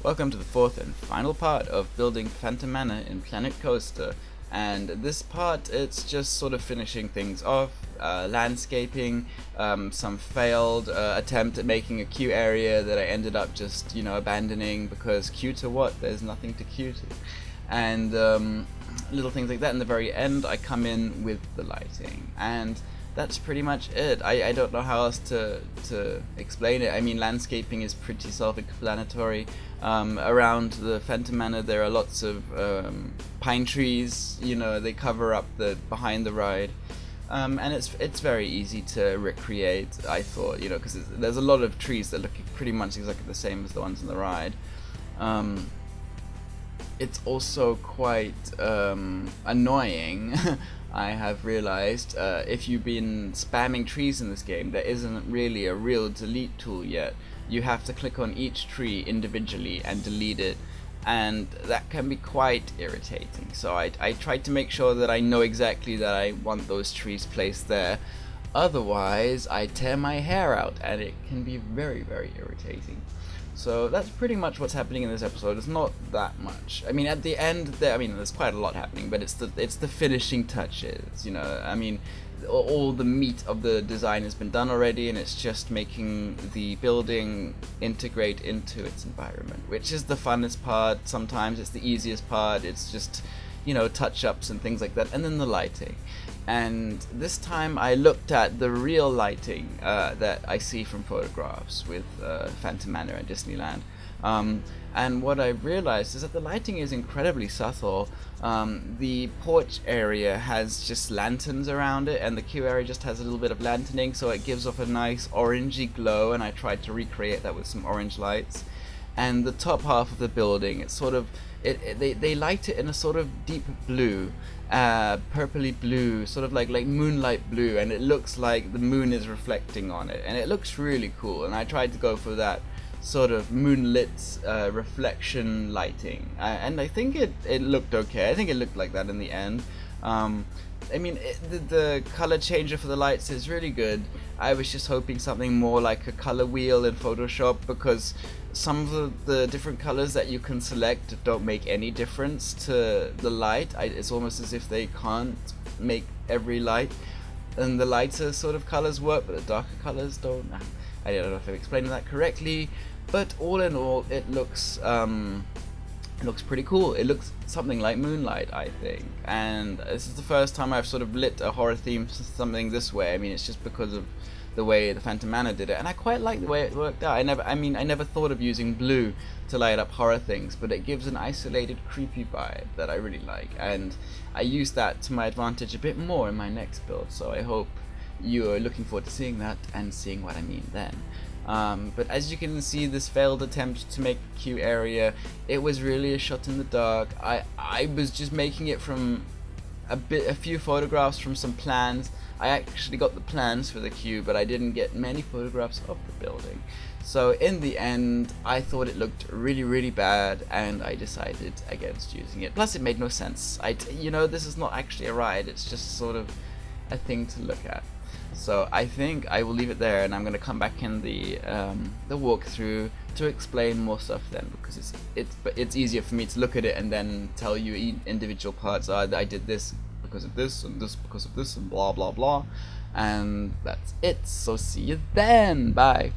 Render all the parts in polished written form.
Welcome to the fourth and final part of building Phantom Manor in Planet Coaster. And this part, it's just sort of finishing things off, landscaping, some failed attempt at making a queue area that I ended up just, abandoning because queue to what? There's nothing to queue to. And little things like that. In the very end, I come in with the lighting. And that's pretty much it. I don't know how else to explain it. I mean, landscaping is pretty self-explanatory. Around the Phantom Manor there are lots of pine trees, they cover up the behind the ride. And it's very easy to recreate, I thought, because there's a lot of trees that look pretty much exactly the same as the ones in the ride. It's also quite annoying. I have realized if you've been spamming trees in this game, there isn't really a real delete tool yet. You have to click on each tree individually and delete it, and that can be quite irritating. So I tried to make sure that I know exactly that I want those trees placed there. Otherwise, I tear my hair out, and it can be very, very irritating. So that's pretty much what's happening in this episode. It's not that much. I mean, at the end, there's quite a lot happening, but it's the finishing touches. I mean, all the meat of the design has been done already, and it's just making the building integrate into its environment, which is the funnest part. Sometimes it's the easiest part. It's just, touch-ups and things like that, and then the lighting. And this time I looked at the real lighting that I see from photographs with Phantom Manor and Disneyland. And what I realized is that the lighting is incredibly subtle. The porch area has just lanterns around it, and the queue area just has a little bit of lanterning, so it gives off a nice orangey glow, and I tried to recreate that with some orange lights. And the top half of the building, it's sort of, they light it in a sort of deep blue, purpley blue, sort of like moonlight blue, and it looks like the moon is reflecting on it, and it looks really cool. And I tried to go for that sort of moonlit reflection lighting, and I think it looked okay. I think it looked like that in the end. I mean, the color changer for the lights is really good. I was just hoping something more like a color wheel in Photoshop, because some of the different colors that you can select don't make any difference to the light. It's almost as if they can't make every light, and the lighter sort of colors work, but the darker colors don't. I don't know if I'm explaining that correctly, but all in all, it looks pretty cool. It looks something like Moonlight, I think, and this is the first time I've sort of lit a horror theme something this way. I mean, it's just because of the way the Phantom Manor did it, and I quite like the way it worked out. I never thought of using blue to light up horror things, but it gives an isolated, creepy vibe that I really like, and I use that to my advantage a bit more in my next build, so I hope you are looking forward to seeing that and seeing what I mean then. But as you can see, this failed attempt to make a queue area, it was really a shot in the dark. I was just making it from a few photographs from some plans. I actually got the plans for the queue, but I didn't get many photographs of the building. So in the end, I thought it looked really, really bad, and I decided against using it. Plus, it made no sense. This is not actually a ride, it's just sort of a thing to look at. So I think I will leave it there, and I'm going to come back in the walkthrough to explain more stuff then, because it's easier for me to look at it and then tell you individual parts. I did this because of this, and this because of this, and blah blah blah, and that's it. So see you then. Bye.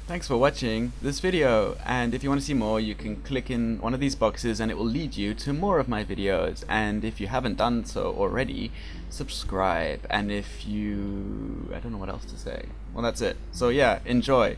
Thanks for watching this video, and if you want to see more, you can click in one of these boxes and it will lead you to more of my videos. And if you haven't done so already, subscribe. And if you... I don't know what else to say. Well, that's it. So yeah, enjoy.